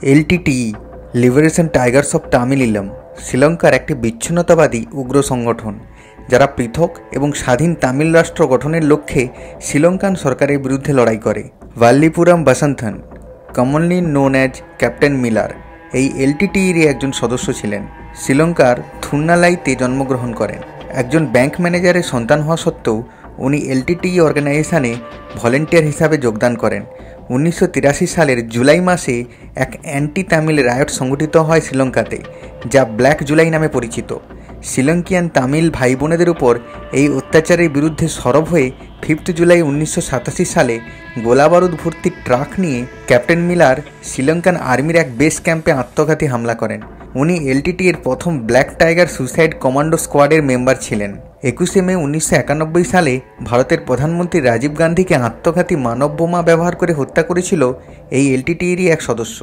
LTTE liberation Tigers of Tamil শ্রীলঙ্কার একটি বিচ্ছিন্নতাবাদী উগ্র সংগঠন যারা পৃথক এবং স্বাধীন তামিল রাষ্ট্র গঠনের লক্ষ্যে শ্রীলঙ্কান সরকারের বিরুদ্ধে লড়াই করে। Vallipuram Vasanthan, commonly known as captain Miller, এই এলটিটিইর একজন সদস্য ছিলেন। শ্রীলঙ্কার থুন্নালাইতে জন্মগ্রহণ করেন। একজন ব্যাংক ম্যানেজারের সন্তান হওয়া সত্ত্বেও উনি এলটিটিই অর্গানাইজেশনে ভলেন্টিয়ার হিসাবে যোগদান করেন। 1983 সালের জুলাই মাসে এক অ্যান্টি তামিল রায়ট সংঘটিত হয় শ্রীলঙ্কাতে, যা ব্ল্যাক জুলাই নামে পরিচিত। শ্রীলঙ্কিয়ান তামিল ভাই বোনেদের উপর এই অত্যাচারের বিরুদ্ধে সরব হয়ে 5 জুলাই 1987 সালে গোলাবারুদ ভর্তি ট্রাক নিয়ে ক্যাপ্টেন মিলার শ্রীলঙ্কান আর্মির এক বেস ক্যাম্পে আত্মঘাতী হামলা করেন। উনি এলটিটিইর প্রথম ব্ল্যাক টাইগার সুইসাইড কমান্ডো স্কোয়াডের মেম্বার ছিলেন। 21 মে 1991 সালে ভারতের প্রধানমন্ত্রী রাজীব গান্ধীকে আত্মঘাতী মানব বোমা ব্যবহার করে হত্যা করেছিল এই এলটিটিইরই এক সদস্য।